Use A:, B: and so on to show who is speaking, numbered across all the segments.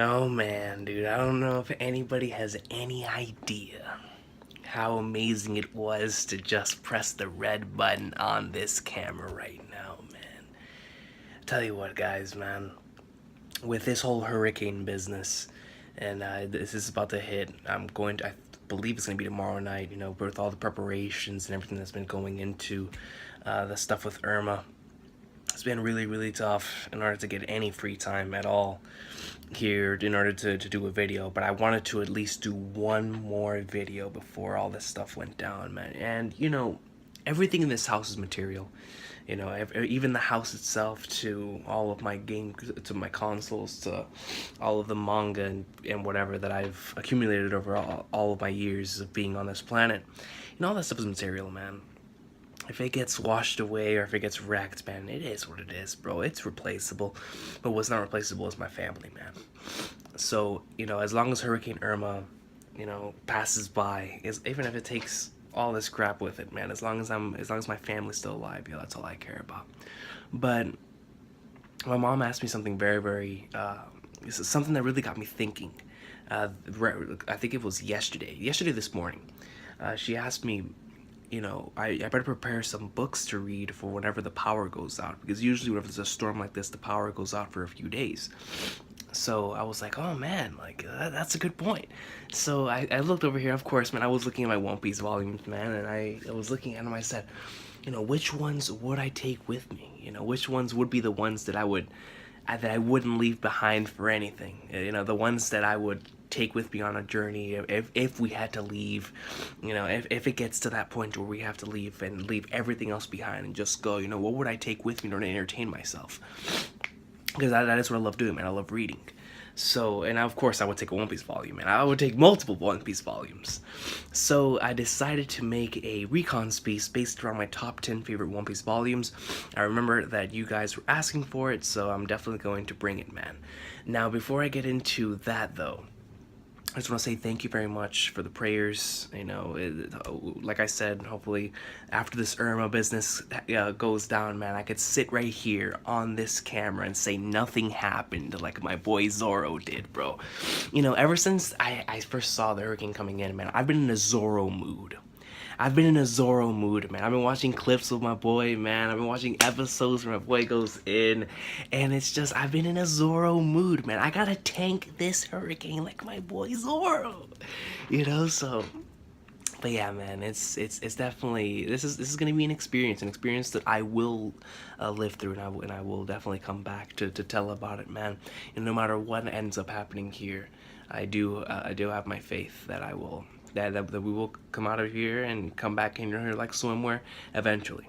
A: Oh man, dude, I don't know if anybody has any idea how amazing it was to just press the red button on this camera right now, man. Tell you what, guys, man, with this whole hurricane business, and this is about to hit, I believe it's going to be tomorrow night, with all the preparations and everything that's been going into the stuff with Irma. It's been really, really tough in order to get any free time at all here in order to do a video, but I wanted to at least do one more video before all this stuff went down, man. And everything in this house is material. Even the house itself, to all of my games, to my consoles, to all of the manga and whatever that I've accumulated over all of my years of being on this planet. All that stuff is material, man. If it gets washed away or if it gets wrecked, man, it is what it is, bro. It's replaceable. But what's not replaceable is my family, man. So, as long as Hurricane Irma, passes by, even if it takes all this crap with it, man, as long as my family's still alive, that's all I care about. But my mom asked me something very, very, something that really got me thinking. I think it was yesterday this morning. She asked me, I better prepare some books to read for whenever the power goes out, because usually whenever there's a storm like this, the power goes out for a few days. So I was like, oh man, like that's a good point. So I looked over here, of course, man. I was looking at my One Piece volumes, man, and I was looking at them. I said, which ones would I take with me? Which ones would be the ones that I wouldn't leave behind for anything? The ones that I would take with me on a journey if we had to leave, if it gets to that point where we have to leave and leave everything else behind and just go, what would I take with me in order to entertain myself? Because that is what I love doing, man. I love reading. So, and of course I would take a One Piece volume, and I would take multiple One Piece volumes. So I decided to make a Recon piece based around my top 10 favorite One Piece volumes. I remember that you guys were asking for it, so I'm definitely going to bring it, man. Now, before I get into that, though, I just want to say thank you very much for the prayers. Like I said, hopefully after this Irma business goes down, man, I could sit right here on this camera and say nothing happened like my boy Zoro did, bro. Ever since I first saw the hurricane coming in, man, I've been in a Zoro mood. I've been in a Zoro mood, man. I've been watching clips with my boy, man. I've been watching episodes where my boy goes in, and it's just, I've been in a Zoro mood, man. I gotta tank this hurricane like my boy Zoro, so. But yeah, man, it's definitely, this is gonna be an experience that I will live through, and I will definitely come back to tell about it, man. And no matter what ends up happening here, I do have my faith that that we will come out of here and come back in here like swimwear eventually,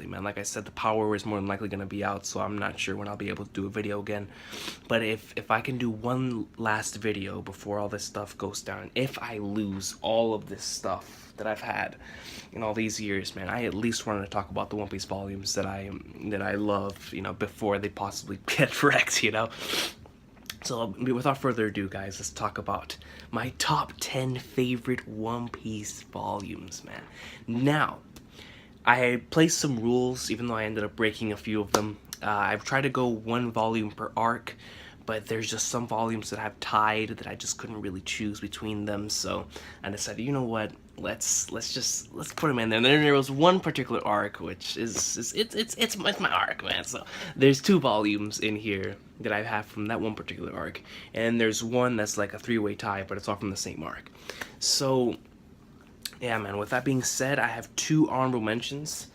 A: man. Like I said, the power is more than likely going to be out, so I'm not sure when I'll be able to do a video again. But if I can do one last video before all this stuff goes down, if I lose all of this stuff that I've had in all these years, man, I at least wanted to talk about the One Piece volumes that I love, before they possibly get wrecked, So without further ado, guys, let's talk about my top 10 favorite One Piece volumes, man. Now, I placed some rules, even though I ended up breaking a few of them. I've tried to go one volume per arc, but there's just some volumes that I've tied that I just couldn't really choose between them. So I decided, you know what? Let's put them in there. And then there was one particular arc, which it's my arc, man. So there's two volumes in here that I have from that one particular arc, and there's one that's like a three-way tie, but it's all from the same arc. So yeah, man. With that being said, I have two honorable mentions.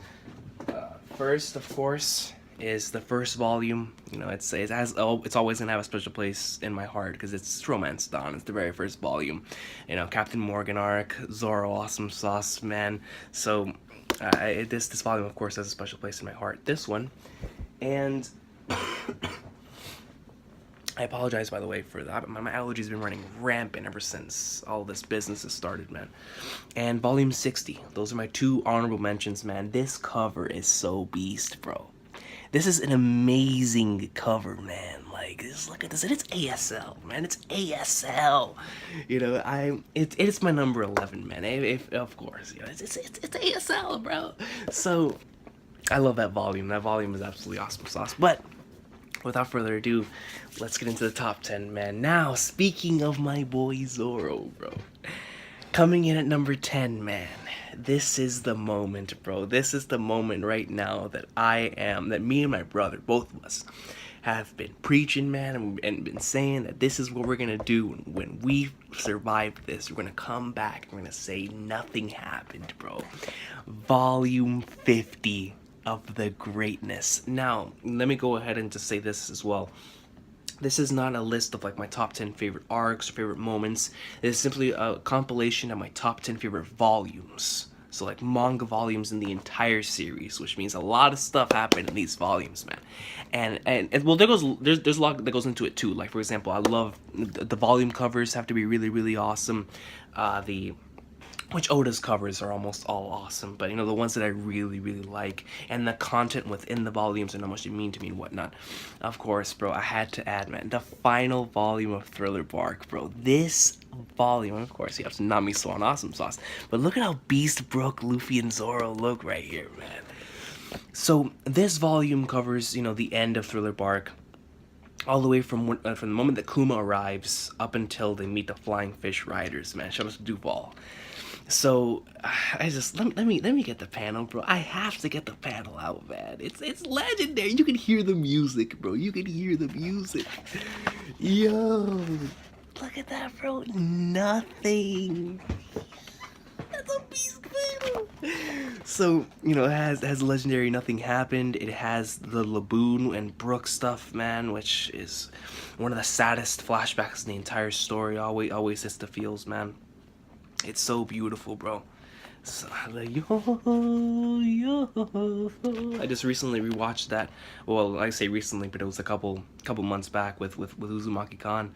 A: First, of course, is the first volume. It's always gonna have a special place in my heart because it's Romance Dawn. It's the very first volume. Captain Morgan arc, Zoro awesome sauce, man. So this volume, of course, has a special place in my heart. This one, and I apologize, by the way, for that. My allergies have been running rampant ever since all this business has started, man. And volume 60. Those are my two honorable mentions, man. This cover is so beast, bro. This is an amazing cover, man. Like, just look at this. And it's ASL, man. It's ASL. It's my number 11, man. Of course, it's ASL, bro. So I love that volume. That volume is absolutely awesome sauce. But without further ado, let's get into the top 10, man. Now, speaking of my boy Zoro, bro. Coming in at number 10, man. This is the moment, bro. This is the moment right now that that me and my brother, both of us, have been preaching, man, and been saying that this is what we're gonna do when we survive this. We're gonna come back, we're gonna say nothing happened, bro. Volume 50 of the greatness. Now, let me go ahead and just say this as well. This is not a list of like my top 10 favorite arcs or favorite moments. It is simply a compilation of my top 10 favorite volumes. So like manga volumes in the entire series, which means a lot of stuff happened in these volumes, man. And well, there's a lot that goes into it too. Like for example, I love the volume covers have to be really, really awesome. Which Oda's covers are almost all awesome, but you know, the ones that I really, really like, and the content within the volumes and how much they mean to me and whatnot. Of course, bro, I had to add, man, the final volume of Thriller Bark, bro. This volume, of course, you have to Nami Swan Awesome Sauce, but look at how Beast, Brook, Luffy, and Zoro look right here, man. So, this volume covers, you know, the end of Thriller Bark, all the way from the moment that Kuma arrives up until they meet the Flying Fish Riders, man. Shout out to Duval. So I just let me get the panel, bro. I have to get the panel out, man. It's legendary. You can hear the music, bro. You can hear the music. Yo, look at that, bro. Nothing. That's a beast panel. So you know, it has legendary Nothing Happened. It has the Laboon and Brook stuff, man, which is one of the saddest flashbacks in the entire story. Always hits the feels, man. It's so beautiful, bro. So, like, yo. I just recently rewatched that. Well, I say recently, but it was a couple months back with Uzumaki Khan.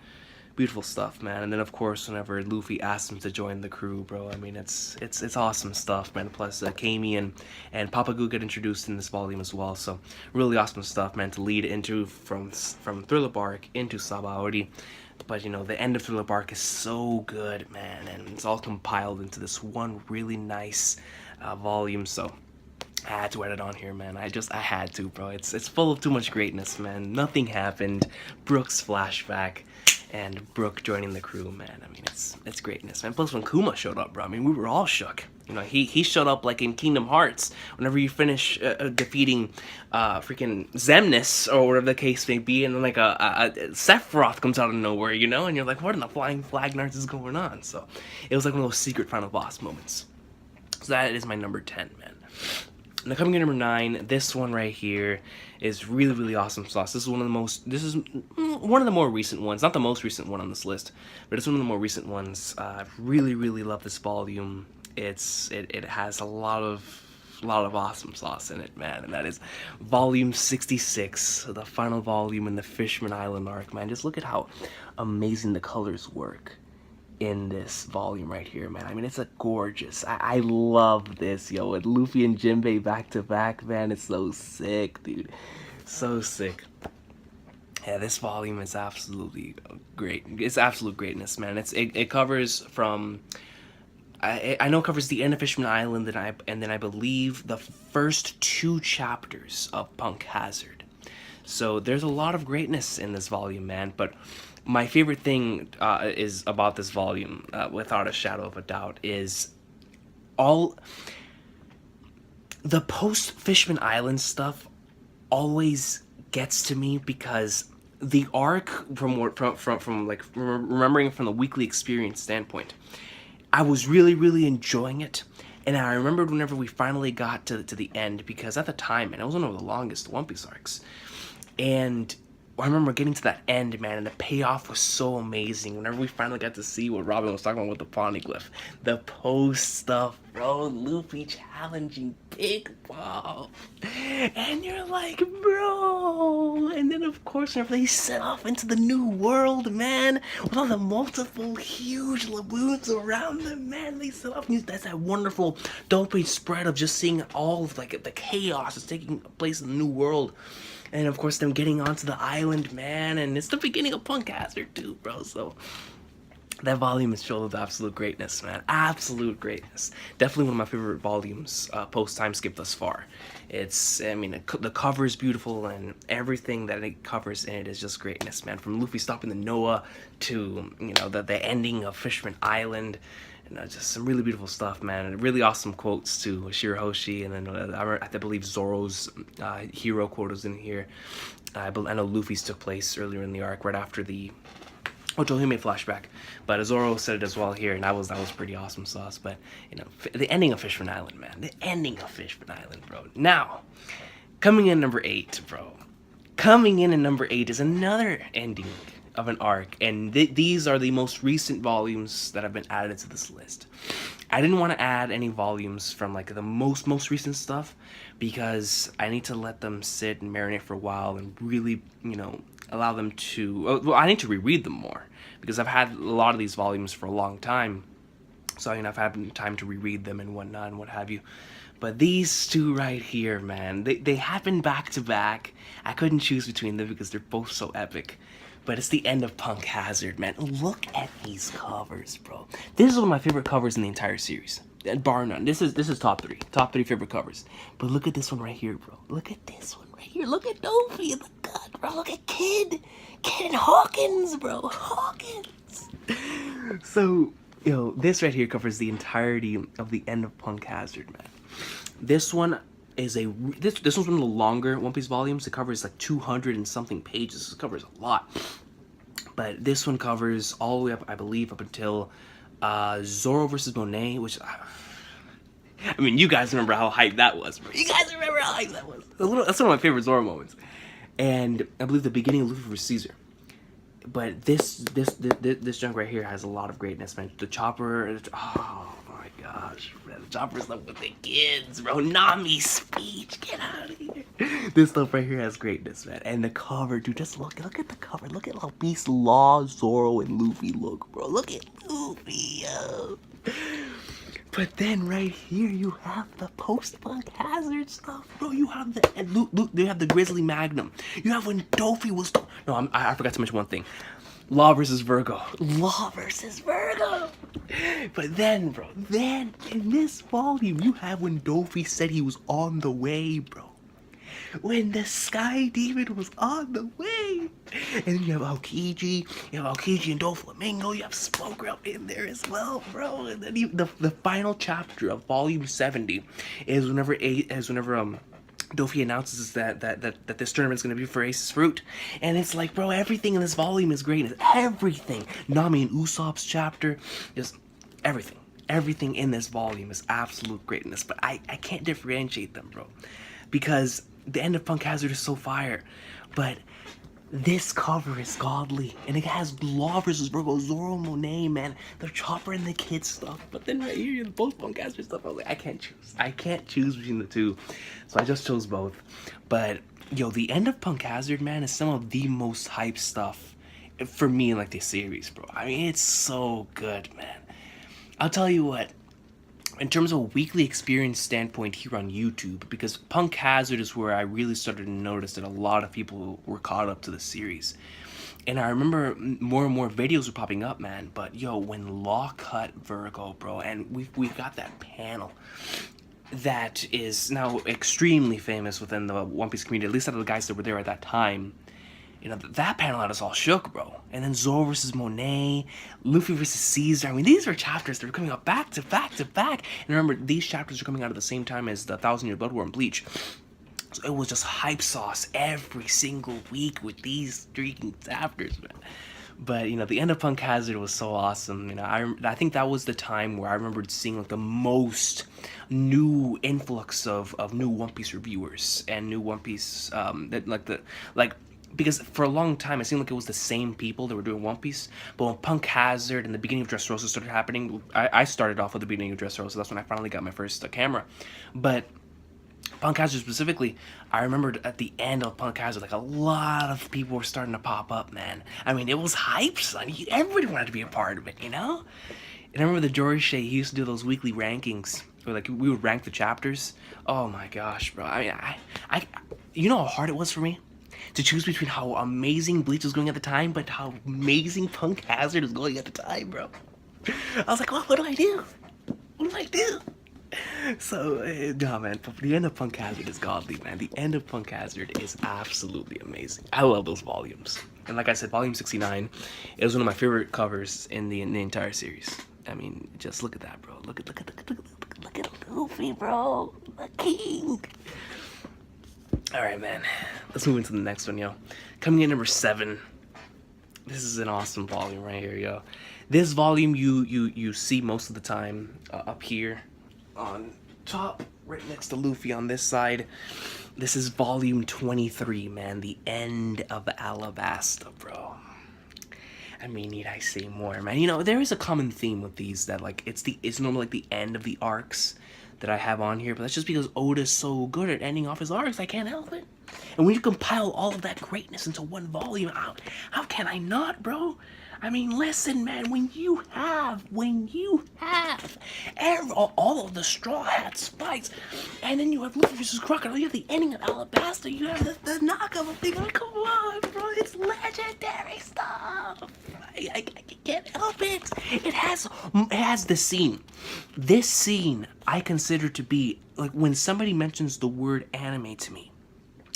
A: Beautiful stuff, man. And then of course, whenever Luffy asks him to join the crew, bro, I mean, it's awesome stuff, man. Plus, Kami and Papagu get introduced in this volume as well. So really awesome stuff, man. To lead into from Thriller Bark into Sabaody. But you know, the end of Thriller Bark is so good, man, and it's all compiled into this one really nice volume. So I had to add it on here, man. I had to, bro. It's full of too much greatness, man. Nothing Happened, Brook's flashback, and Brook joining the crew, man. I mean, it's greatness, man. Plus, when Kuma showed up, bro, I mean, we were all shook. You know, he showed up like in Kingdom Hearts. Whenever you finish defeating freaking Xemnas or whatever the case may be, and then like a Sephiroth comes out of nowhere, you know, and you're like, what in the flying flag nards is going on? So it was like one of those secret final boss moments. So that is my number 10, man. Now coming in number 9, this one right here is really, really awesome sauce. This is one of the more recent ones. Not the most recent one on this list, but it's one of the more recent ones. I really, really love this volume. It has a lot of awesome sauce in it, man, and that is volume 66, the final volume in the Fishman Island arc, man. Just look at how amazing the colors work in this volume right here, man. I mean, it's a gorgeous. I love this, yo. With Luffy and Jinbei back to back, man, it's so sick, dude. So sick. Yeah, this volume is absolutely great. It's absolute greatness, man. It covers from. I know it covers the end of Fishman Island, and then I believe the first 2 chapters of Punk Hazard. So there's a lot of greatness in this volume, man. But my favorite thing is about this volume, without a shadow of a doubt, is all the post Fishman Island stuff always gets to me, because the arc from like remembering from the weekly experience standpoint, I was really, really enjoying it. And I remembered whenever we finally got to the end, because at the time, man, it was one of the longest One Piece arcs. And I remember getting to that end, man, and the payoff was so amazing. Whenever we finally got to see what Robin was talking about with the Poneglyph. The post stuff, bro. Luffy challenging Big Mom. And you're like, bro. And then, of course, whenever they set off into the new world, man, with all the multiple huge laboons around them, man, they set off. And that's that wonderful double-page spread of just seeing all of, like, the chaos that's taking place in the new world. And of course, them getting onto the island, man, and it's the beginning of Punk Hazard too, bro. So That volume is filled with absolute greatness, man. Absolute greatness. Definitely one of my favorite volumes post time skip thus far. It's, I mean, the cover is beautiful, and everything that it covers in it is just greatness, man. From Luffy stopping the Noah to, you know, the ending of Fisherman Island. You know, just some really beautiful stuff, man. And really awesome quotes to Shirahoshi, and then I believe Zoro's hero quote is in here. I know Luffy's took place earlier in the arc, right after the Otohime flashback, but Zoro said it as well here, and that was pretty awesome sauce. But you know, the ending of Fisherman Island, man, the ending of Fisherman Island, bro. Now, coming in number 8, bro. Coming in at number 8 is another ending of an arc, and these are the most recent volumes that have been added to this list. I didn't want to add any volumes from like the most recent stuff because I need to let them sit and marinate for a while and really, you know, allow them to. Well, I need to reread them more because I've had a lot of these volumes for a long time, so you know I've had time to reread them and whatnot and what have you. But these two right here, man, they happen back to back. I couldn't choose between them because they're both so epic. But it's the end of Punk Hazard, man. Look at these covers, bro. This is one of my favorite covers in the entire series, bar none. This is top 3 favorite covers. But look at this one right here, bro. Look at this one right here. Look at Dofi in the gut, bro. Look at Kid and Hawkins, bro. Hawkins. So, you know, this right here covers the entirety of the end of Punk Hazard, man. This one is this one's one of the longer One Piece volumes. It covers like 200 and something pages. It covers a lot. But this one covers all the way up, I believe, up until Zoro versus Monet, which I mean, you guys remember how hyped that was, bro. You guys remember how hyped that was. That's one of my favorite Zoro moments. And I believe the beginning of Luffy versus Caesar. But this junk right here has a lot of greatness, man. The chopper, oh my gosh, man. The chopper stuff with the kids, bro. Nami's speech, get out of here. This stuff right here has greatness, man. And the cover, dude, just look at the cover. Look at how Beast Law, Zoro, and Luffy look, bro. Look at Luffy, yo. But then right here you have the post-Punk Hazard stuff, bro. You have you have the Grizzly Magnum. You have when Dofi was. No, I forgot to mention one thing. Law versus Virgo. Law versus Virgo. But then, bro, in this volume, you have when Dofi said he was on the way, bro. When the Sky Demon was on the way. And then you have Aokiji, and Doflamingo, you have Smoke Girl in there as well, bro. And then the final chapter of volume 70 is whenever Dofi announces that this tournament's gonna be for Ace's Fruit. And it's like, bro, everything in this volume is great. Everything. Nami and Usopp's chapter, just everything. Everything in this volume is absolute greatness. But I can't differentiate them, bro. Because the end of Punk Hazard is so fire. But this cover is godly. And it has Law versus Virgo, Zoro, Monet, man. The chopper and the kids stuff. But then right here, the post-Punk Hazard stuff, I was like, I can't choose. I can't choose between the two. So I just chose both. But, yo, the end of Punk Hazard, man, is some of the most hype stuff for me in, like, the series, bro. I mean, it's so good, man. I'll tell you what. In terms of a weekly experience standpoint here on YouTube, because Punk Hazard is where I really started to notice that a lot of people were caught up to the series. And I remember more and more videos were popping up, man. But yo, when Law cut Virgo, bro, and we've got that panel that is now extremely famous within the One Piece community, at least out of the guys that were there at that time. You know, that panel had us all shook, bro. And then Zoro versus Monet, Luffy versus Caesar. I mean, these were chapters that were coming out back to back to back. And remember, these chapters are coming out at the same time as the 1,000-Year Blood War and Bleach. So it was just hype sauce every single week with these freaking chapters, man. But, you know, the end of Punk Hazard was so awesome. You know, I think that was the time where I remembered seeing, like, the most new influx of new One Piece reviewers and new One Piece, because for a long time, it seemed like it was the same people that were doing One Piece. But when Punk Hazard and the beginning of Dressrosa started happening, I started off with the beginning of Dressrosa. That's when I finally got my first camera. But Punk Hazard specifically, I remembered at the end of Punk Hazard, like, a lot of people were starting to pop up, man. I mean, it was hype, son. Everybody wanted to be a part of it, you know? And I remember the Jorishe, he used to do those weekly rankings, where, like, we would rank the chapters. Oh, my gosh, bro. I mean, you know how hard it was for me? to choose between how amazing Bleach was going at the time, but how amazing Punk Hazard is going at the time, bro. I was like, what do I do? What do I do? So, nah, man, the end of Punk Hazard is godly, man. The end of Punk Hazard is absolutely amazing. I love those volumes. And like I said, volume 69 is one of my favorite covers in the entire series. I mean, just look at that, bro. Look at Luffy, bro. The king. All right, man. Let's move into the next one, yo. Coming in number 7. This is an awesome volume right here, yo. This volume you see most of the time up here on top, right next to Luffy on this side. This is volume 23, man. The end of Alabasta, bro. I mean, need I say more, man? You know, there is a common theme with these that, like, it's normally like the end of the arcs that I have on here, but that's just because Oda's so good at ending off his arcs. I can't help it. And when you compile all of that greatness into one volume, how can I not, bro? I mean, listen, man, when you have all of the Straw Hats fights, and then you have Luffy vs. Crocodile, you have the ending of Alabasta, you have the knockout thing, like, come on, bro, it's legendary stuff. I can't help it. It has the scene. This scene I consider to be, like, when somebody mentions the word anime to me,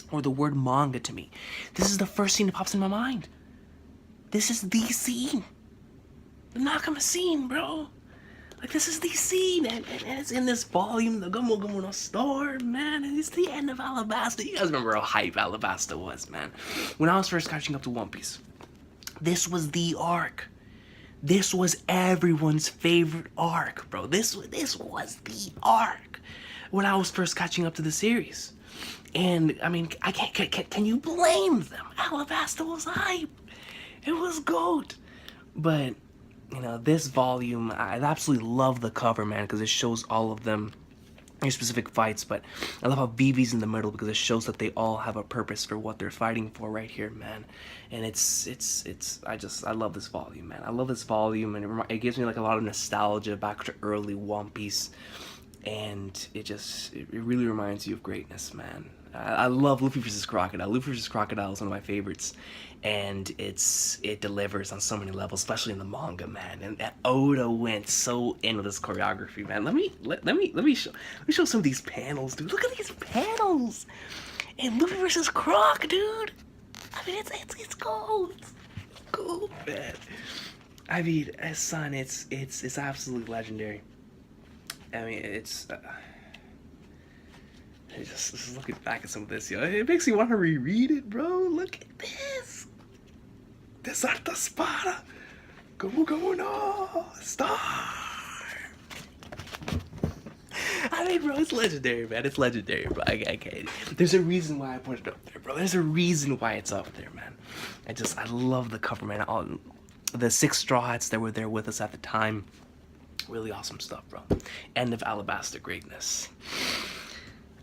A: or the word manga to me, this is the first scene that pops in my mind. This is the scene. The Nakama scene, bro. Like, this is the scene, and it's in this volume, the Gumo Gumo no Storm, man, and it's the end of Alabasta. You guys remember how hype Alabasta was, man. When I was first catching up to One Piece, this was the arc. This was everyone's favorite arc, bro. This was the arc when I was first catching up to the series. And, I mean, can you blame them? Alabasta was hype. It was GOAT. But, you know, this volume, I absolutely love the cover, man, because it shows all of them in specific fights. But I love how Vivi's in the middle because it shows that they all have a purpose for what they're fighting for right here, man. And I love this volume, man. I love this volume, and it gives me, like, a lot of nostalgia back to early One Piece. And it really reminds you of greatness, man. I love Luffy vs. Crocodile. Luffy vs. Crocodile is one of my favorites, and it delivers on so many levels, especially in the manga, man. And Oda went so into this choreography, man. Let me show some of these panels, dude. Look at these panels, and Luffy vs. Croc, dude. I mean, it's gold. It's gold, man. I mean, son, it's absolutely legendary. I mean, just looking back at some of this, yo, it makes me want to reread it, bro. Look at this. Desarta Spada. Como no. Star. I mean, bro, it's legendary, man. It's legendary, bro. I can't. There's a reason why I put it up there, bro. There's a reason why it's up there, man. I love the cover, man. All the 6 Straw Hats that were there with us at the time. Really awesome stuff, bro. End of Alabasta greatness.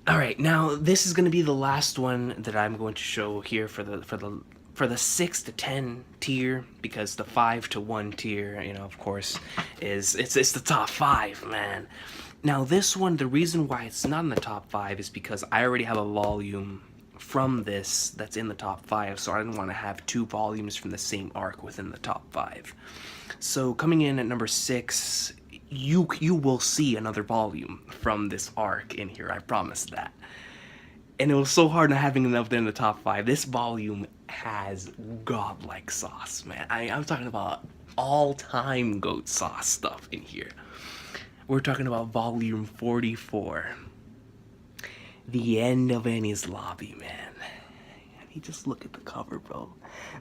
A: Alright, now this is going to be the last one that I'm going to show here for the 6 to 10 tier, because the 5 to 1 tier, you know, of course, it's the top 5, man. Now this one, the reason why it's not in the top 5 is because I already have a volume from this that's in the top 5, so I didn't want to have 2 volumes from the same arc within the top 5. So coming in at number 6, you will see another volume from this arc in here, I promise that. And it was so hard not having enough there in the top 5. This volume has godlike sauce, man. I'm talking about all-time GOAT sauce stuff in here. We're talking about volume 44. The end of Enies Lobby, man. I mean, just look at the cover, bro.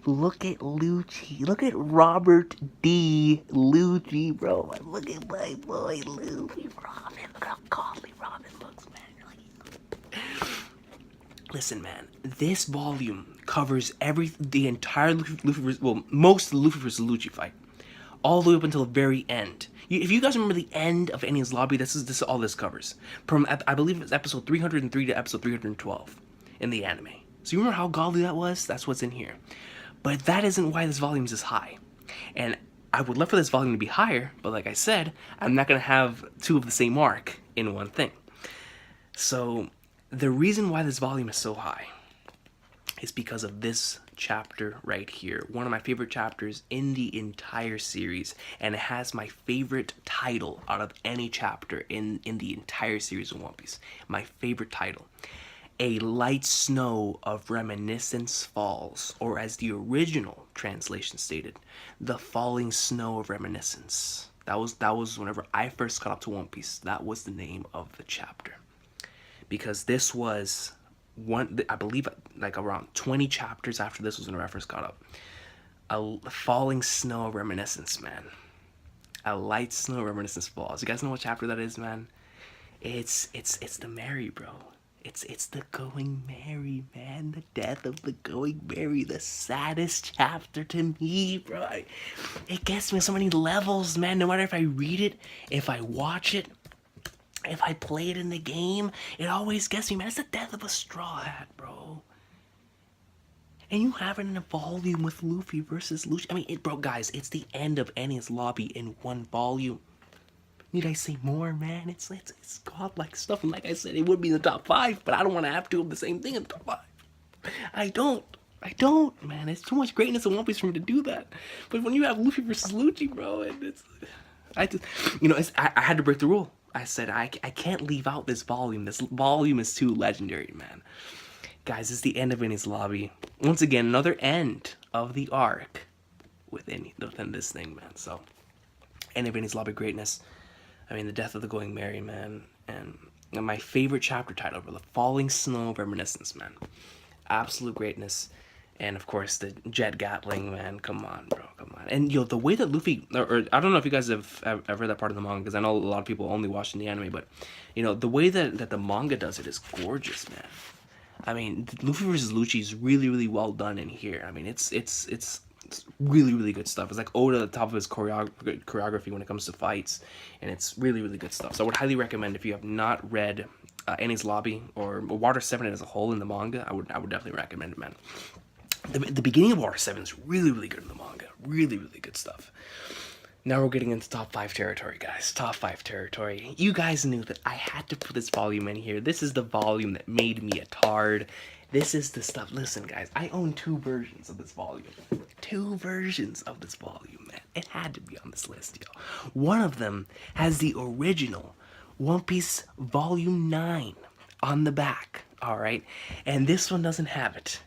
A: Look at Lucci. Look at Robert D. Lucci, bro. Look at my boy Luffy Robin. Look how godly Robin looks, man. You're like, listen, man. This volume covers the entire most of the Luffy vs. Lucci fight, all the way up until the very end. If you guys remember the end of Enies Lobby, this is all this covers. From, I believe it's episode 303 to episode 312 in the anime. So you remember how godly that was? That's what's in here. But that isn't why this volume is this high. And I would love for this volume to be higher, but like I said, I'm not going to have 2 of the same arc in one thing. So the reason why this volume is so high is because of this chapter right here. One of my favorite chapters in the entire series, and it has my favorite title out of any chapter in the entire series of One Piece. My favorite title. A light snow of reminiscence falls, or as the original translation stated, the falling snow of reminiscence. That was whenever I first got up to One Piece. That was the name of the chapter. Because this was one, I believe, like around 20 chapters after this was when I first got up. A falling snow of reminiscence, man. A light snow of reminiscence falls. You guys know what chapter that is, man? It's the Mary, bro. It's the Going Merry, man. The death of the Going Merry. The saddest chapter to me, bro. It gets me on so many levels, man. No matter if I read it, if I watch it, if I play it in the game, it always gets me, man. It's the death of a Straw Hat, bro. And you have it in a volume with Luffy versus Lucy. I mean, bro, guys, it's the end of Enies Lobby in one volume. Need I say more, man? It's godlike stuff, and like I said, it would be in the top 5, but I don't want to have to have the same thing in the top 5. I don't, man. It's too much greatness in One Piece for me to do that. But when you have Luffy versus Lucci, bro, and I had to break the rule. I said I can't leave out this volume. This volume is too legendary, man. Guys, it's the end of Enies Lobby. Once again, another end of the arc within this thing, man. So, end of Enies Lobby greatness. I mean, the death of the Going Merry, man. And my favorite chapter title, bro, the Falling Snow of Reminiscence, man. Absolute greatness. And, of course, the Jet Gatling, man. Come on, bro. Come on. And, the way that Luffy... Or I don't know if you guys have read that part of the manga, because I know a lot of people only watch in the anime, but, the way that the manga does it is gorgeous, man. I mean, Luffy vs. Lucci is really, really well done in here. I mean, it's really, really good stuff. It's like Oda at the top of his choreography when it comes to fights, and it's really, really good stuff. So I would highly recommend, if you have not read Enies Lobby or Water 7 as a whole in the manga, I would definitely recommend it, man. The beginning of Water 7 is really, really good in the manga. Really, really good stuff. Now we're getting into top 5 territory, guys. Top 5 territory. You guys knew that I had to put this volume in here. This is the volume that made me a tard. This is the stuff. Listen, guys, I own 2 versions of this volume. 2 versions of this volume, man. It had to be on this list, yo. One of them has the original One Piece Volume 9 on the back, alright? And this one doesn't have it.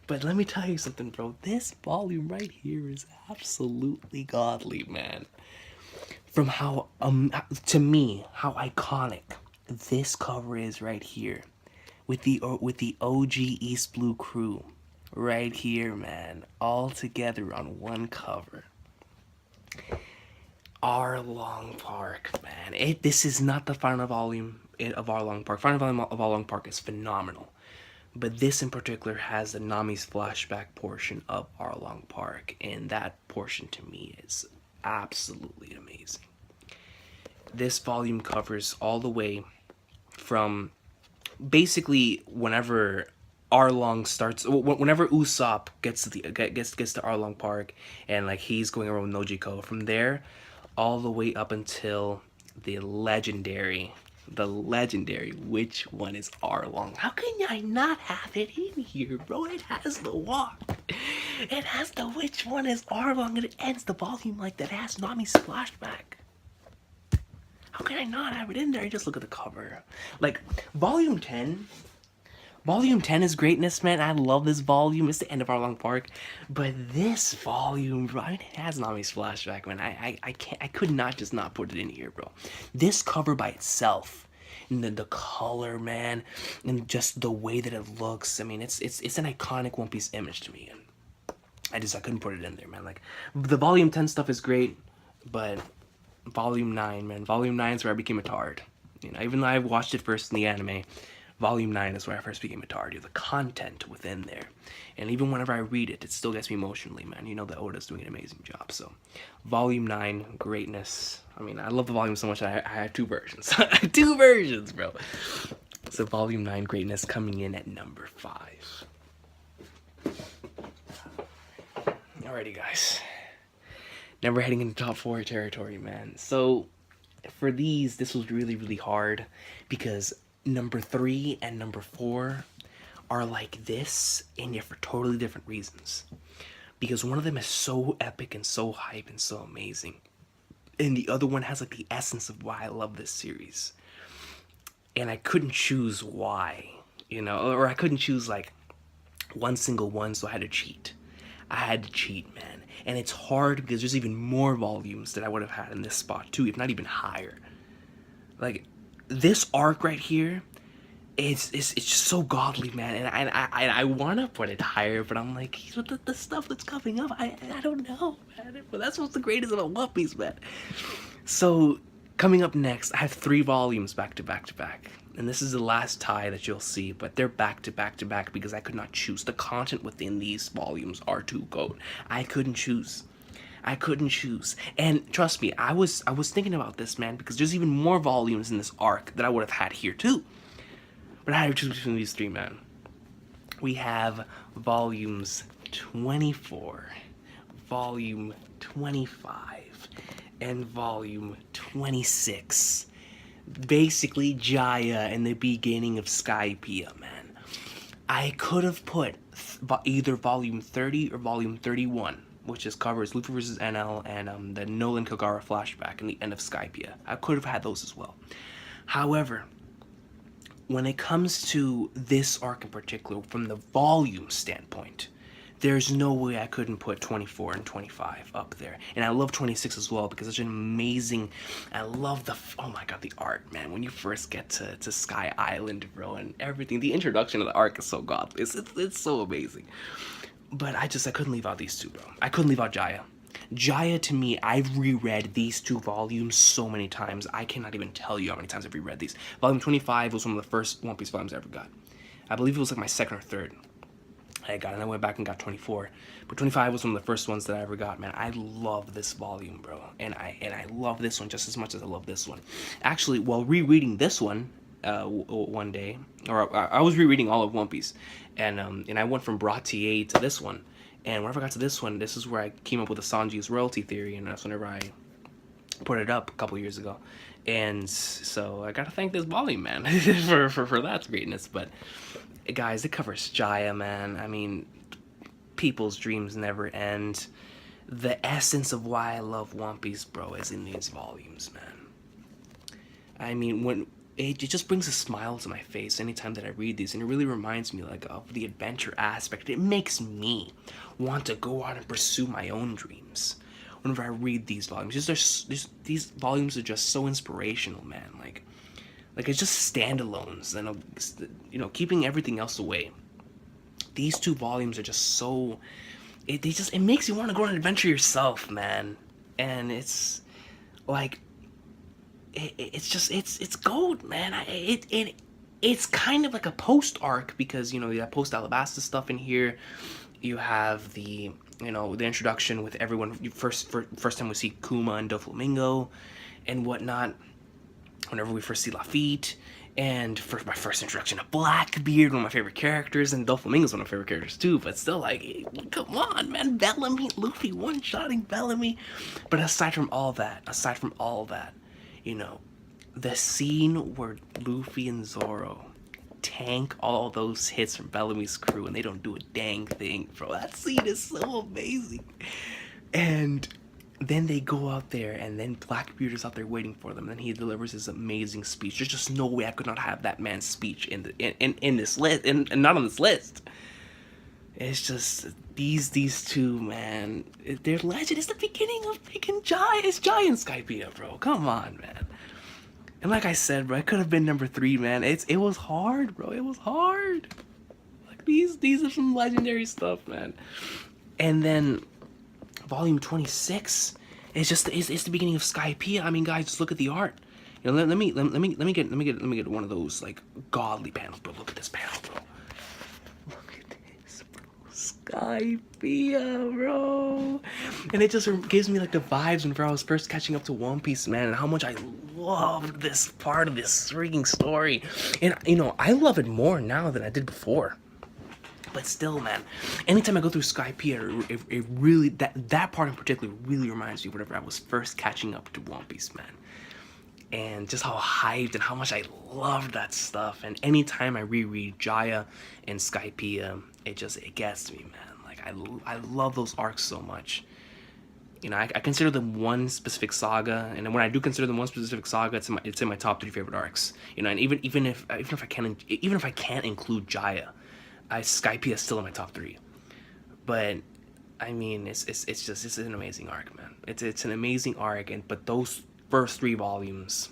A: But let me tell you something, bro. This volume right here is absolutely godly, man. From how, to me, how iconic this cover is right here. With the OG East Blue crew. Right here, man. All together on one cover. Arlong Park, man. This is not the final volume of Arlong Park. Final volume of Arlong Park is phenomenal. But this in particular has the Nami's flashback portion of Arlong Park. And that portion to me is absolutely amazing. This volume covers all the way from basically whenever Arlong starts, whenever Usopp gets to Arlong Park, and like he's going around with Nojiko, from there all the way up until the legendary Which One is Arlong. How can I not have it in here, bro? It has the walk, it has the Which One is Arlong, and it ends the volume like that. It has Nami's flashback. How can I not have it in there? Just look at the cover. Like, Volume 10 is greatness, man. I love this volume. It's the end of Arlong Park. But this volume, bro, I mean, it has Nami's flashback, man. I could not just not put it in here, bro. This cover by itself, and the color, man, and just the way that it looks. I mean, it's an iconic One Piece image to me. And I couldn't put it in there, man. Like, the Volume 10 stuff is great, but Volume 9, man. Volume 9 is where I became a tard. Even though I watched it first in the anime, Volume 9 is where I first became a tard. The content within there. And even whenever I read it, it still gets me emotionally, man. That Oda's doing an amazing job. So, Volume 9, greatness. I mean, I love the volume so much that I have 2 versions. 2 versions, bro. So, Volume 9, greatness, coming in at number 5. Alrighty, guys. Now we're heading into top 4 territory, man. So, for these, this was really, really hard, because number 3 and number 4 are like this, and yet for totally different reasons. Because one of them is so epic and so hype and so amazing, and the other one has like the essence of why I love this series. And I couldn't choose why, or I couldn't choose like one single one, so I had to cheat. I had to cheat, man. And it's hard because there's even more volumes that I would have had in this spot too, if not even higher. Like, this arc right here, it's just so godly, man. And I want to put it higher, but I'm like, the stuff that's coming up, I don't know, man. But that's what's the greatest about One Piece, man. So, coming up next, I have 3 volumes back to back to back. And this is the last tie that you'll see, but they're back to back to back because I could not choose. The content within these volumes are too goat. I couldn't choose. I couldn't choose. And trust me, I was thinking about this, man, because there's even more volumes in this arc that I would have had here too. But I had to choose between these 3, man. We have volumes 24, volume 25, and volume 26. Basically Jaya and the beginning of Skypiea, man. I could have put either volume 30 or volume 31, which is covers Luffy vs. NL and the Nolan Kagara flashback and the end of Skypiea. I could have had those as well. However, when it comes to this arc in particular, from the volume standpoint, there's no way I couldn't put 24 and 25 up there. And I love 26 as well because it's an amazing, I love oh my god, the art, man. When you first get to Sky Island, bro, and everything, the introduction of the arc is so godly. It's so amazing. But I couldn't leave out these 2, bro. I couldn't leave out Jaya. Jaya, to me, I've reread these 2 volumes so many times. I cannot even tell you how many times I've reread these. Volume 25 was one of the first One Piece volumes I ever got. I believe it was like my 2nd or 3rd. I got it, and I went back and got 24. But 25 was one of the first ones that I ever got, man. I love this volume, bro. And I love this one just as much as I love this one. Actually, while rereading this one one day, or I was rereading all of One Piece, and I went from Bratier to this one. And whenever I got to this one, this is where I came up with the Sanji's royalty theory, and that's whenever I put it up a couple years ago. And so I gotta thank this volume, man, for that greatness. But guys, it covers Jaya, man. I mean, people's dreams never end. The essence of why I love One Piece, bro, is in these volumes, man. I mean, when it just brings a smile to my face anytime that I read these, and it really reminds me like of the adventure aspect. It makes me want to go out and pursue my own dreams whenever I read these volumes. These volumes are just so inspirational, man. Like it's just standalones, and keeping everything else away. These 2 volumes are just so, it makes you want to go on an adventure yourself, man. And it's like, it's gold, man. It's kind of like a post arc because you have post Alabasta stuff in here. You have the the introduction with everyone. First time we see Kuma and Doflamingo and whatnot. Whenever we first see Lafitte, and for my first introduction to Blackbeard, one of my favorite characters, and Doflamingo's one of my favorite characters too, but still, like, come on, man, Bellamy, Luffy one-shotting Bellamy. But aside from all that, the scene where Luffy and Zoro tank all those hits from Bellamy's crew and they don't do a dang thing, bro, that scene is so amazing. And then they go out there, and then Blackbeard is out there waiting for them, and he delivers his amazing speech. There's just no way I could not have that man's speech in this list, and not on this list. It's just these 2, man. They're legend. It's the beginning of freaking Jai. It's Jai and Skypiea, bro. Come on, man. And like I said, bro, it could have been number 3, man. It was hard, bro. It was hard. Like these are some legendary stuff, man. And then volume 26 is just it's the beginning of Skypiea. I mean, guys, just look at the art. Let me get one of those like godly panels, bro. Look at this panel, bro. Look at this, bro. Skypiea, bro. And it just gives me like the vibes whenever I was first catching up to One Piece, man, and how much I loved this part of this freaking story. And I love it more now than I did before. But still, man, anytime I go through Skypiea, it really, that part in particular really reminds me of whenever I was first catching up to One Piece, man. and just how hyped and how much I loved that stuff. And anytime I reread Jaya and Skypiea, it gets me, man. Like I love those arcs so much. You know, I consider them one specific saga, and when I do consider them one specific saga, it's in my top 3 favorite arcs. You know, and even if I can't include Jaya, Skypiea is still in my top 3. But I mean, it's an amazing arc, man. It's an amazing arc, but those first 3 volumes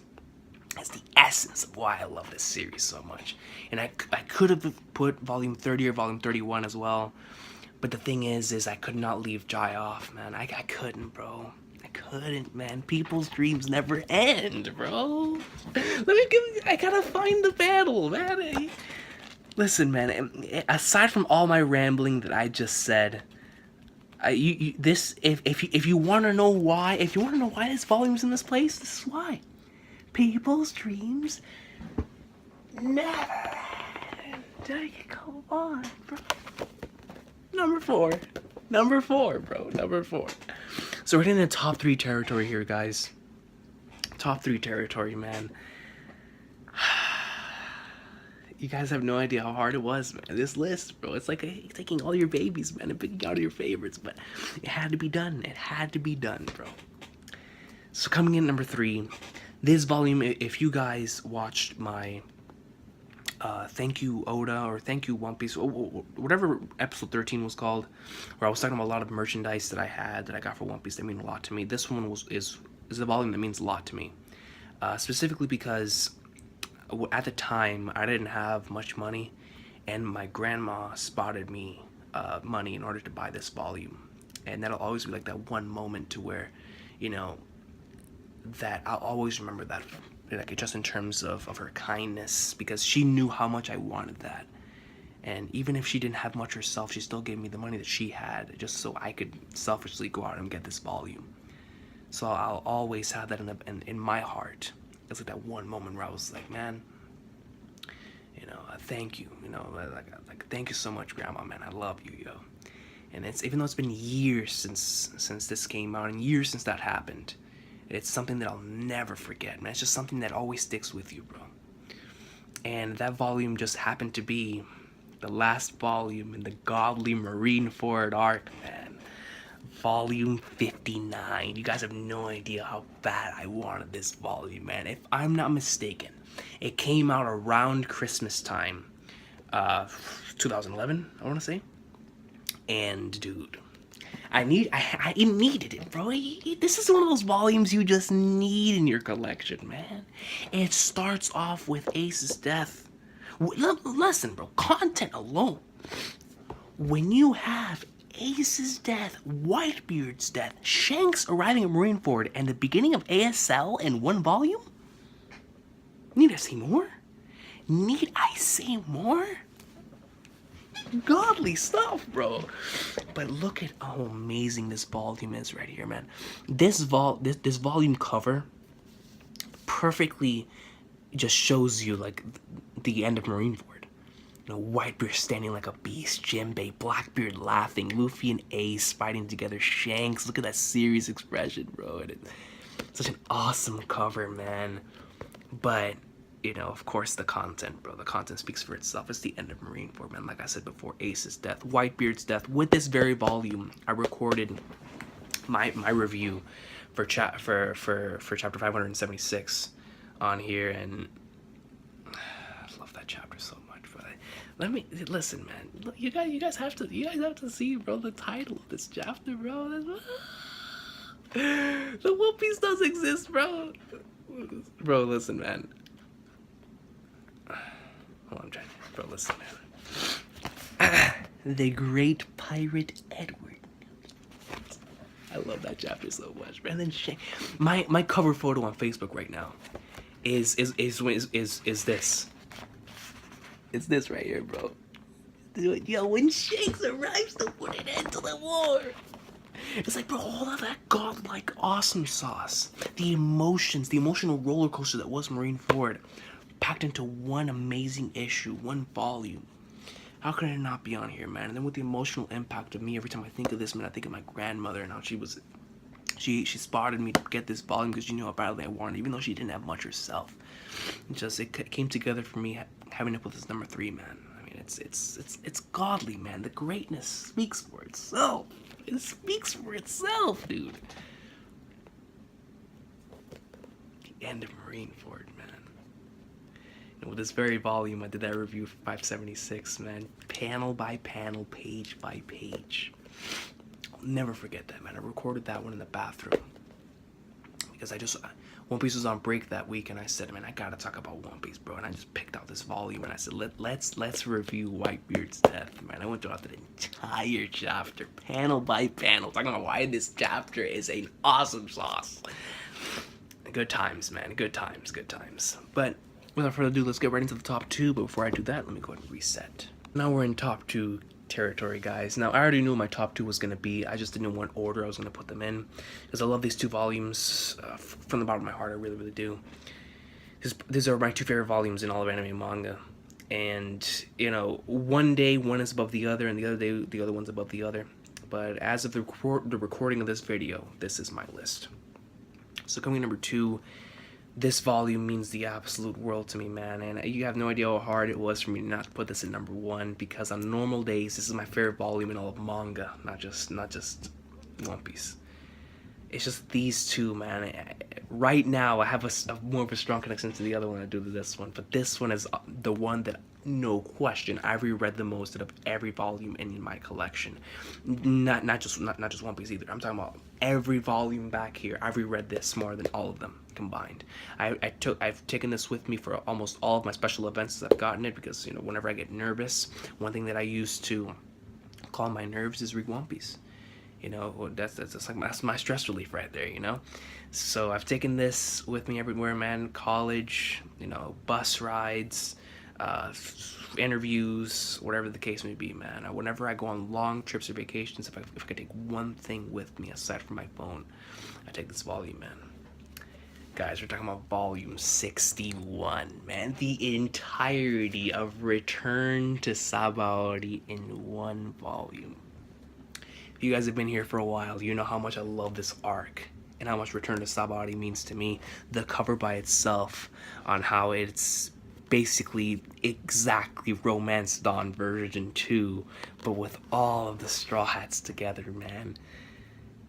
A: is the essence of why I love this series so much. And I could have put volume 30 or volume 31 as well, but the thing is I could not leave Jai off, man. I couldn't, bro. I couldn't, man. People's dreams never end, bro. I gotta find the battle, man. Listen, man. Aside from all my rambling that I just said, if you want to know why, this volume's in this place, this is why. People's dreams never end. Come on, bro. Number four, bro. Number 4. So we're getting into top 3 territory here, guys. Top 3 territory, man. You guys have no idea how hard it was, man. This list, bro. It's like taking all your babies, man, and picking out your favorites. But it had to be done. It had to be done, bro. So coming in number 3, this volume, if you guys watched my thank you Oda or thank you One Piece, whatever episode 13 was called, where I was talking about a lot of merchandise that I got for One Piece that mean a lot to me. This one is a volume that means a lot to me, specifically because at the time I didn't have much money, and my grandma spotted me money in order to buy this volume, and that'll always be like that one moment to where, you know, that I'll always remember that, like, just in terms of her kindness, because she knew how much I wanted that. And even if she didn't have much herself, she still gave me the money that she had just so I could selfishly go out and get this volume. So I'll always have that in my heart. It's like that one moment where I was like, man, you know, thank you, you know, like thank you so much, Grandma, man, I love you, yo. And it's, even though it's been years since this came out and years since that happened, it's something that I'll never forget, man. It's just something that always sticks with you, bro. And that volume just happened to be the last volume in the Godly Marineford arc, man. Volume 59. You guys have no idea how bad I wanted this volume, man. If I'm not mistaken, it came out around Christmas time, 2011, I want to say. And dude, I needed it, bro. This is one of those volumes you just need in your collection, man. It starts off with Ace's death. Listen, bro, content alone. When you have Ace's death, Whitebeard's death, Shanks arriving at Marineford, and the beginning of ASL in one volume? Need I say more? Need I say more? Godly stuff, bro. But look at how amazing this volume is right here, man. This volume cover perfectly just shows you like the end of Marineford. You know, Whitebeard standing like a beast, Jinbei, Blackbeard laughing, Luffy and Ace fighting together, Shanks. Look at that serious expression, bro. It's such an awesome cover, man. But you know, of course, the content, bro. The content speaks for itself. It's the end of Marineford, man. Like I said before, Ace's death, Whitebeard's death. With this very volume, I recorded my review for chapter 576 on here, and I love that chapter so much. But listen, man. Look, you guys have to see, bro, the title of this chapter, bro. The One Piece does exist, bro. Bro, listen, man. Hold on, I'm trying to, bro, listen, man. The Great Pirate Edward. I love that chapter so much, man. And then my cover photo on Facebook right now is this. It's this right here, bro. Dude, yo, when Shanks arrives to put an end to the war. It's like, bro, all of that godlike awesome sauce, the emotions, the emotional roller coaster that was Marineford, packed into one amazing issue, one volume. How could it not be on here, man? And then with the emotional impact of me, every time I think of this, man, I think of my grandmother and how she She spotted me to get this volume because she knew how badly I wanted, even though she didn't have much herself. It came together for me having it with this number 3, man. I mean, it's godly, man. The greatness speaks for itself. It speaks for itself, dude. The end of Marineford, man. And with this very volume, I did that review for 576, man. Panel by panel, page by page. I'll never forget that, man. I recorded that one in the bathroom because One Piece was on break that week, and I said, man, I gotta talk about One Piece, bro. And I just picked out this volume, and I said, let's review Whitebeard's death, man. I went throughout the entire chapter, panel by panel, talking about why this chapter is an awesome sauce. Good times, man. Good times, good times. But without further ado, let's get right into the top 2. But before I do that, let me go ahead and reset. Now we're in top 2 territory, guys. Now I already knew what my top 2 was going to be. I just didn't know what order I was going to put them in, because I love these 2 volumes from the bottom of my heart. I really, really do. These are my 2 favorite volumes in all of anime and manga. And, you know, one day one is above the other, and the other day the other one's above the other. But as of the recording of this video, this is my list. So coming number 2, this volume means the absolute world to me, man. And you have no idea how hard it was for me not to put this in number 1, because on normal days, this is my favorite volume in all of manga, not just One Piece. It's just these 2, man. Right now, I have a more of a strong connection to the other one than I do to this one. But this one is the one that, no question, I've reread the most out of every volume in my collection. Not just One Piece either. I'm talking about every volume back here. I've reread this more than all of them combined. I've taken this with me for almost all of my special events that I've gotten it, because, you know, whenever I get nervous, one thing that I use to calm my nerves is read One Piece. You know, that's my stress relief right there, you know? So I've taken this with me everywhere, man. College, you know, bus rides, interviews, whatever the case may be, man. Whenever I go on long trips or vacations, if I could take one thing with me aside from my phone, I take this volume, man. Guys, we're talking about volume 61, man. The entirety of Return to Sabaody in one volume. If you guys have been here for a while, you know how much I love this arc and how much Return to Sabaody means to me. The cover by itself, on how it's basically exactly Romance Dawn version 2, but with all of the Straw Hats together, man.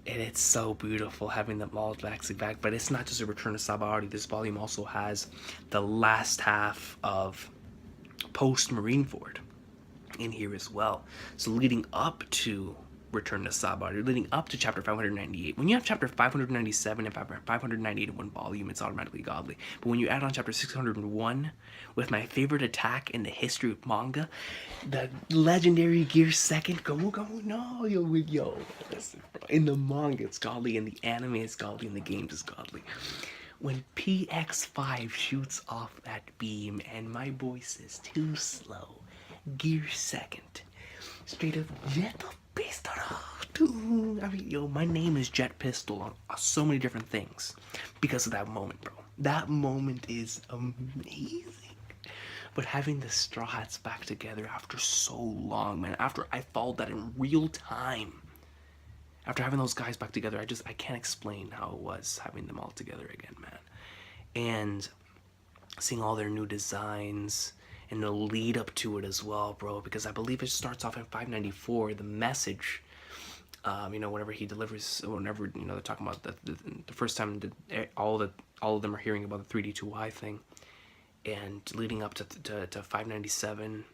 A: And it's so beautiful having them all back to back. But it's not just a Return to Sabaody. This volume also has the last half of post Marineford in here as well. So leading up to Return to Sabaody, leading up to chapter 598. When you have chapter 597 and 598 in one volume, it's automatically godly. But when you add on chapter 601 with my favorite attack in the history of manga, the legendary Gear Second, yo, listen, bro. In the manga it's godly, in the anime it's godly, in the games it's godly. When PX5 shoots off that beam and my voice is too slow, Gear Second, straight up Jet Pistol, dude. I mean, yo, my name is Jet Pistol on so many different things because of that moment, bro. That moment is amazing. But having the Straw Hats back together after so long, man, after I followed that in real time, after having those guys back together, I can't explain how it was having them all together again, man. And seeing all their new designs and the lead up to it as well, bro, because I believe it starts off in 594, the message, you know, whenever he delivers, whenever, you know, they're talking about the first time that all of them are hearing about the 3D2Y thing, and leading up to 597, and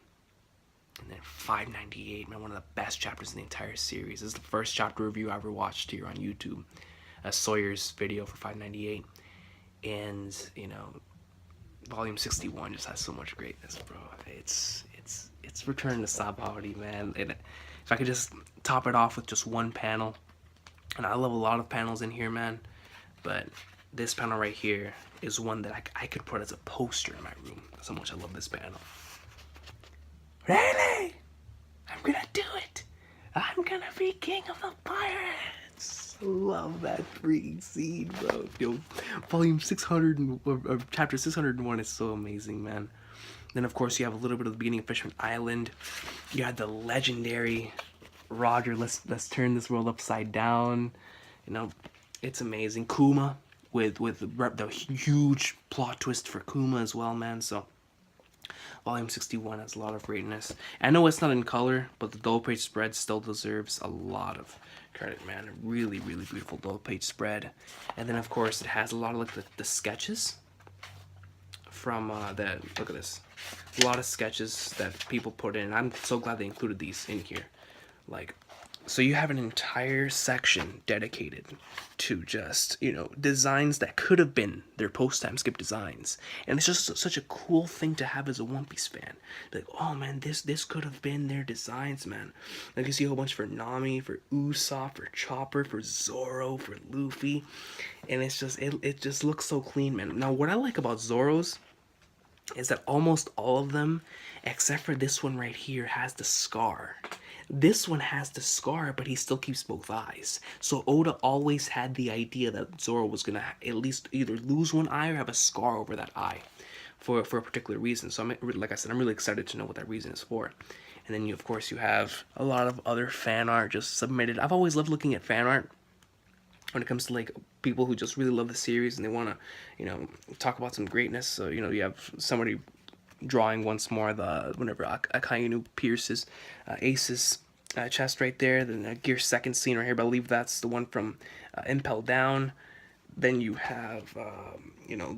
A: then 598, man, one of the best chapters in the entire series. This is the first chapter review I ever watched here on YouTube, Sawyer's video for 598, and, you know, volume 61 just has so much greatness, bro. It's Return to Sabaody, man. And if I could just top it off with just one panel, and I love a lot of panels in here, man, but this panel right here is one that I could put as a poster in my room. That's how much I love this panel. Really? I'm gonna do it. I'm gonna be king of the pirates. Love that freaking scene, bro. Yo, volume 600 or chapter 601 is so amazing, man. Then of course you have a little bit of the beginning of Fishman Island. You had the legendary Roger, let's turn this world upside down. You know, It's amazing. Kuma with the huge plot twist for Kuma as well, man. So Volume 61 has a lot of greatness. I know it's not in color, but the double page spread still deserves a lot of credit, man. Really, really beautiful double page spread. And then, of course, it has a lot of like the sketches from the, look at this. A lot of sketches that people put in. I'm so glad they included these in here. Like, so you have an entire section dedicated to just, you know, designs that could have been their post-time skip designs. And it's just such a cool thing to have as a One Piece fan. Like, oh man, this could have been their designs, man. Like, you see a whole bunch for Nami, for Usopp, for Chopper, for Zoro, for Luffy. And it's just, it just looks so clean, man. Now, what I like about Zoro's is that almost all of them, except for this one right here, has the scar. This one has the scar, but he still keeps both eyes. So Oda always had the idea that Zoro was gonna at least either lose one eye or have a scar over that eye for a particular reason. So like I said, I'm really excited to know what that reason is for. And then of course you have a lot of other fan art just submitted. I've always loved looking at fan art when it comes to like people who just really love the series and they want to, you know, talk about some greatness. So, you know, you have somebody drawing once more the whenever Akainu pierces Ace's chest right there. Then Gear second scene right here, but I believe that's the one from Impel Down. Then you have you know,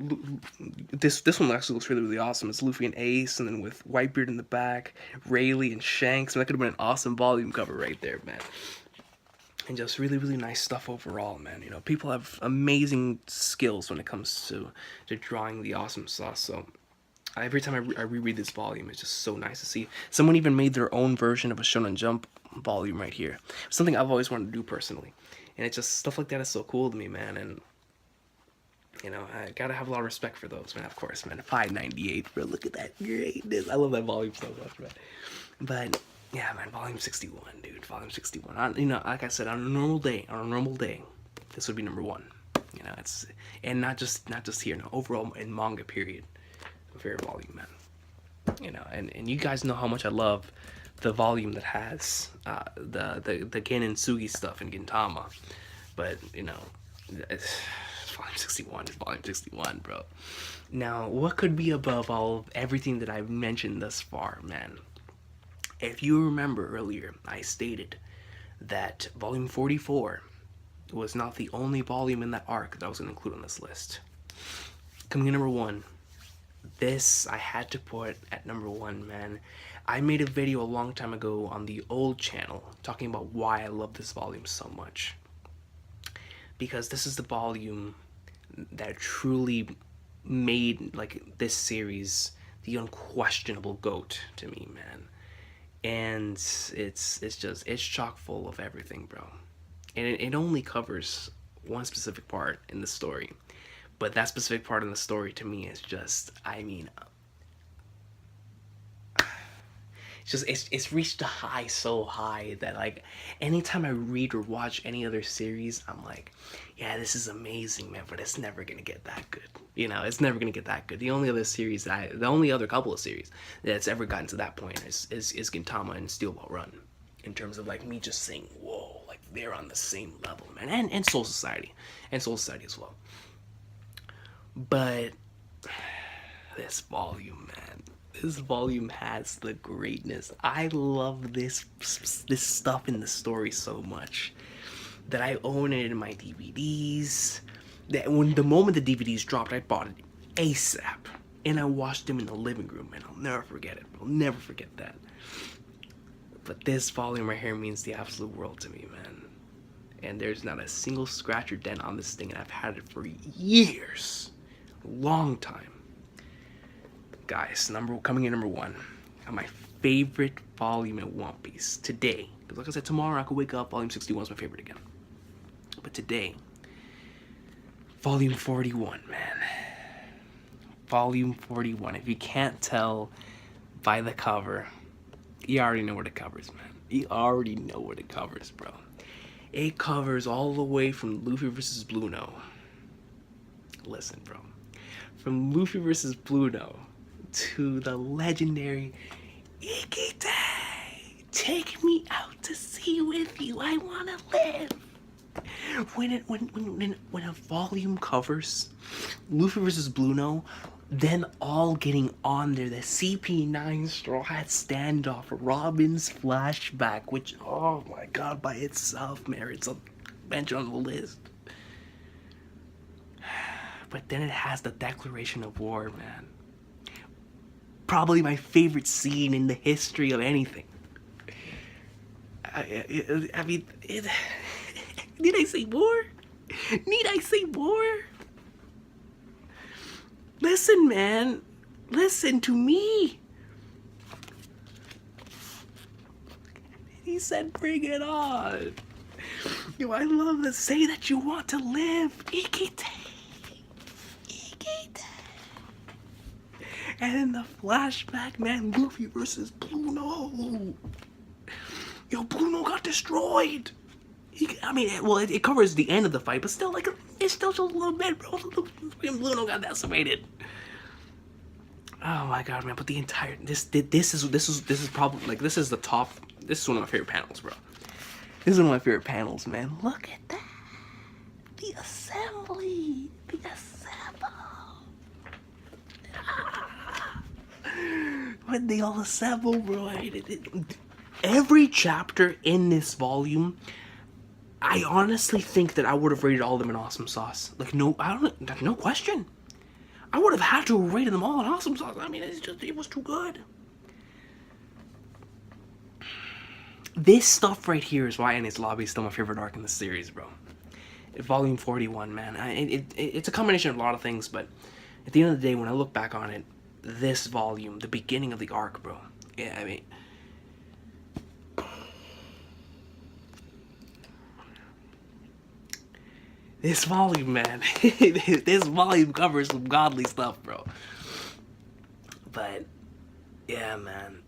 A: this one actually looks really awesome. It's Luffy and Ace, and then with Whitebeard in the back, Rayleigh and Shanks. And that could have been an awesome volume cover right there, man. And just really nice stuff overall, man. You know, people have amazing skills when it comes to drawing the awesome sauce. So every time I reread this volume, it's just so nice to see. Someone even made their own version of a Shonen Jump volume right here. Something I've always wanted to do personally. And it's just stuff like that is so cool to me, man. And, you know, I gotta have a lot of respect for those, man. Of course, man. 598, bro. Look at that greatness. I love that volume so much, man. But yeah, man, volume 61, dude. Volume 61. You know, like I said, on a normal day, this would be number one. You know, it's, and not just here, no, overall in manga period. Favorite volume, man. You know, and you guys know how much I love the volume that has the Gen and Sugi stuff in Gintama. But, you know, it's volume 61 is volume 61, bro. Now, what could be above all of everything that I've mentioned thus far, man? If you remember earlier, I stated that volume 44 was not the only volume in that arc that I was going to include on this list. Coming in number one, this I had to put at number one, man. I made a video a long time ago on the old channel talking about why I love this volume so much. Because this is the volume that truly made like this series the unquestionable GOAT to me, man. And it's chock full of everything, bro. And it only covers one specific part in the story. But that specific part in the story to me is just, I mean, it's reached a high so high that like anytime I read or watch any other series, I'm like, yeah, this is amazing, man, but it's never gonna get that good. You know, it's never gonna get that good. The only other couple of series that's ever gotten to that point is Gintama and Steel Ball Run, in terms of like me just saying, whoa, like they're on the same level, man, and Soul Society as well. But this volume, man, this volume has the greatness. I love this stuff in the story so much that I own it in my DVDs. That when the moment the DVDs dropped, I bought it ASAP, and I watched them in the living room, and I'll never forget it. I'll never forget that. But this volume right here means the absolute world to me, man. And there's not a single scratch or dent on this thing, and I've had it for years. Long time. Guys, coming in number one on my favorite volume in One Piece today. Because like I said, tomorrow I could wake up, volume 61 is my favorite again. But today, volume 41, man. Volume 41. If you can't tell by the cover, you already know what it covers, man. You already know what it covers, bro. It covers all the way from Luffy versus Blueno. Listen, bro. From Luffy versus Blueno to the legendary Ikite, take me out to sea with you, I wanna live. When a volume covers Luffy versus Bluno, then all getting on there, the CP9 Straw Hat standoff, Robin's flashback, which, oh my god, by itself merits a mention on the list. But then it has the declaration of war, man. Probably my favorite scene in the history of anything. I mean, did I say more? Need I say more? Listen, man. Listen to me. He said, bring it on. Yo, I love to say that you want to live. Ikite. Ikite. And in the flashback, man, Luffy versus Bluno. Yo, Bluno got destroyed. It covers the end of the fight, but still, like, it still shows a little bit, bro. Bluno got decimated. Oh my god, man! But the entire this is probably, like, this is the top. This is one of my favorite panels, bro. This is one of my favorite panels, man. Look at that. The assembly. The assemble. When they all assemble, bro. Every chapter in this volume, I honestly think that I would have rated all of them in awesome sauce. Like, no question. I would have had to have rated them all in awesome sauce. I mean, it was too good. This stuff right here is why Enies Lobby is still my favorite arc in the series, bro. Volume 41, man. It's a combination of a lot of things, but at the end of the day, when I look back on it, this volume, the beginning of the arc, bro. Yeah, I mean, this volume, man. This volume covers some godly stuff, bro. But, yeah, man.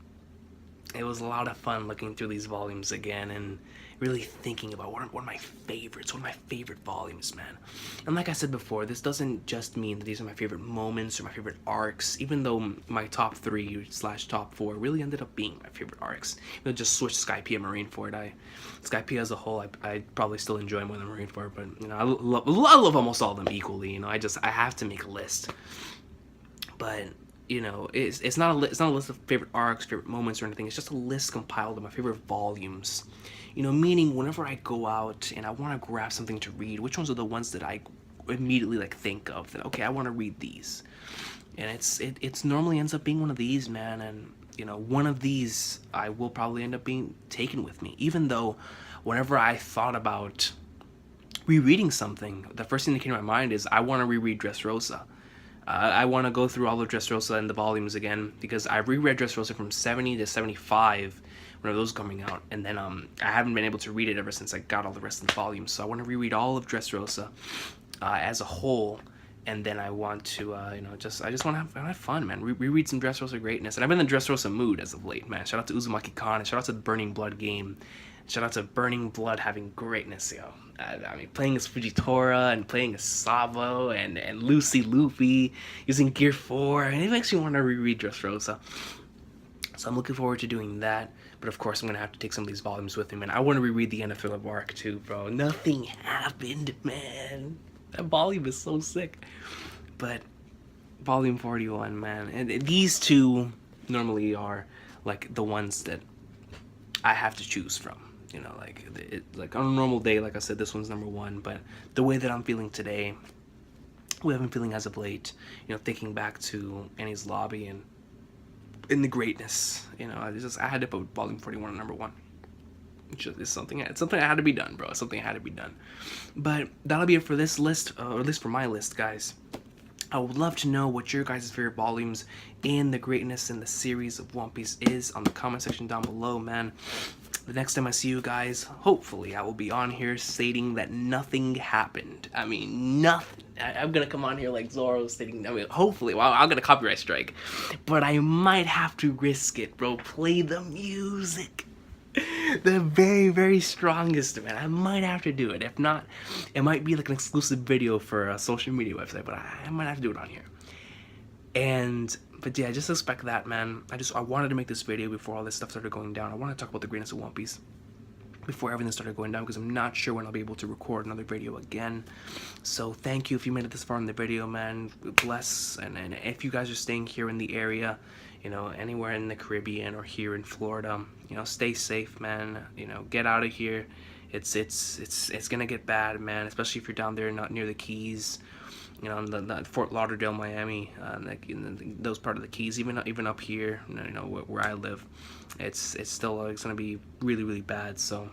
A: It was a lot of fun looking through these volumes again and really thinking about what are my favorites, one of my favorite volumes, man. And like I said before, this doesn't just mean that these are my favorite moments or my favorite arcs, even though my top 3/top 4 really ended up being my favorite arcs. You know, just switch Skypiea Marineford. Skypiea as a whole, I probably still enjoy more than Marineford, but, you know, I love almost all of them equally. You know, I have to make a list. But, you know, it's not a list of favorite arcs, favorite moments, or anything. It's just a list compiled of my favorite volumes. You know, meaning whenever I go out and I want to grab something to read, which ones are the ones that I immediately, like, think of that, okay, I want to read these. And it's normally ends up being one of these, man. And, you know, one of these I will probably end up being taken with me. Even though whenever I thought about rereading something, the first thing that came to my mind is I want to reread Dressrosa. I want to go through all of Dressrosa and the volumes again, because I reread Dressrosa from 70 to 75 when those coming out, and then I haven't been able to read it ever since I got all the rest of the volumes. So I want to reread all of Dressrosa as a whole, and then I want to you know, I just want to have fun, man. Reread some Dressrosa greatness, and I've been in the Dressrosa mood as of late, man. Shout out to Uzumaki Khan, and shout out to the Burning Blood game. Shout out to Burning Blood having greatness, yo. I mean, playing as Fujitora and playing as Sabo and Luffy, using Gear 4, and it makes me want to reread Dressrosa. So I'm looking forward to doing that. But of course, I'm going to have to take some of these volumes with me, man. I want to reread the end of Thriller Bark too, bro. Nothing happened, man. That volume is so sick. But volume 41, man. And these two normally are, like, the ones that I have to choose from. You know, like on a normal day, like I said, this one's number 1. But the way that I'm feeling today, the way I've been feeling as of late, you know, thinking back to Enies Lobby and in the greatness, you know, I had to put volume 41 on number 1. It's something that had to be done, bro. It's something that had to be done. But that'll be it for this list, or at least for my list, guys. I would love to know what your guys' favorite volumes in the greatness in the series of One Piece is on the comment section down below, man. The next time I see you guys, hopefully I will be on here stating that nothing happened. I mean, nothing. I'm gonna come on here like Zoro stating, I mean, hopefully, well, I'll get a copyright strike. But I might have to risk it, bro. Play the music. The very, very strongest, man. I might have to do it. If not, it might be like an exclusive video for a social media website, but I might have to do it on here. But yeah, just expect that, man. I wanted to make this video before all this stuff started going down. I want to talk about the greatness of One Piece. before everything started going down, because I'm not sure when I'll be able to record another video again. So thank you if you made it this far in the video, man. Bless. And if you guys are staying here in the area, you know, anywhere in the Caribbean or here in Florida, you know, stay safe, man. You know, get out of here. It's gonna get bad, man, especially if you're down there not near the Keys, you know, the Fort Lauderdale, Miami, like in those part of the Keys, even up here, you know, where I live, it's still it's gonna be really, really bad. So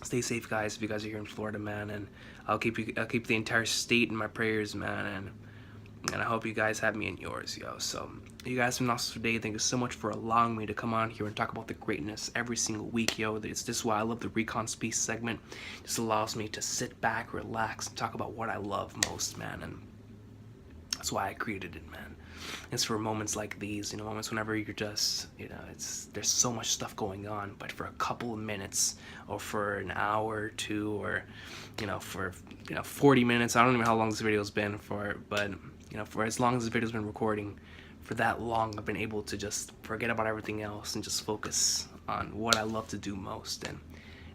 A: stay safe, guys, if you guys are here in Florida, man, and I'll keep the entire state in my prayers, man, and I hope you guys have me in yours, yo. So you guys have an awesome day. Thank you so much for allowing me to come on here and talk about the greatness every single week, yo. This is why I love the Recon Speech segment. It just allows me to sit back, relax, and talk about what I love most, man, and that's why I created it, man. It's for moments like these, you know, moments whenever you're just, you know, there's so much stuff going on, but for a couple of minutes, or for an hour or two, or, you know, for, you know, 40 minutes, I don't even know how long this video's been for, but, you know, for as long as this video's been recording, for that long, I've been able to just forget about everything else and just focus on what I love to do most, and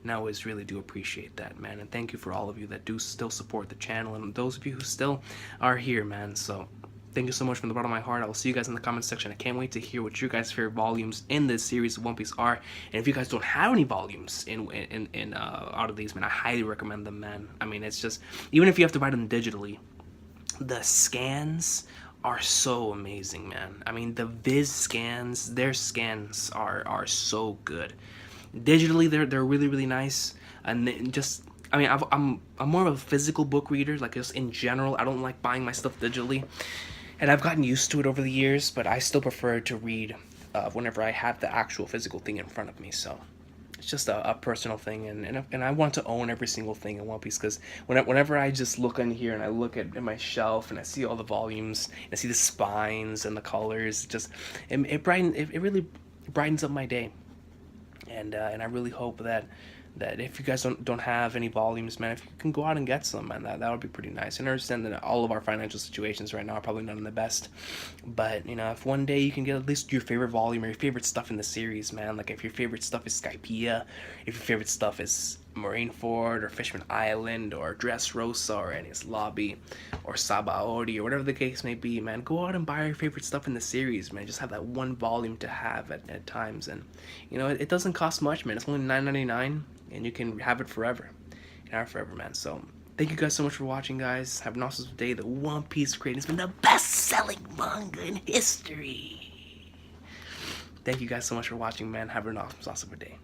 A: I always really do appreciate that, man. And thank you for all of you that do still support the channel, and those of you who still are here, man. So thank you so much from the bottom of my heart. I will see you guys in the comment section. I can't wait to hear what your guys' favorite volumes in this series of One Piece are. And if you guys don't have any volumes out of these, man, I highly recommend them, man. I mean, it's just, even if you have to buy them digitally, the scans are so amazing, man. I mean, the Viz scans, their scans are so good. Digitally, they're really, really nice, and just, I mean, I'm more of a physical book reader, like just in general. I don't like buying my stuff digitally, and I've gotten used to it over the years, but I still prefer to read whenever I have the actual physical thing in front of me. So it's just a personal thing, and I want to own every single thing in One Piece, because whenever I just look in here and I look at my shelf and I see all the volumes and I see the spines and the colors, it really brightens up my day. And I really hope that if you guys don't have any volumes, man, if you can go out and get some, man, that would be pretty nice. And I understand that all of our financial situations right now are probably not in the best, but, you know, if one day you can get at least your favorite volume or your favorite stuff in the series, man, like if your favorite stuff is Skypiea, if your favorite stuff is Marineford or Fishman Island or Dressrosa or Enies Lobby or Sabaody or whatever the case may be, man, go out and buy your favorite stuff in the series, man. Just have that one volume to have at times, and, you know, it doesn't cost much, man. It's only $9.99, and you can have it forever. You can have it forever, man. So thank you guys so much for watching, guys. Have an awesome day. The One Piece creating has been the best-selling manga in history. Thank you guys so much for watching, man. Have an awesome day.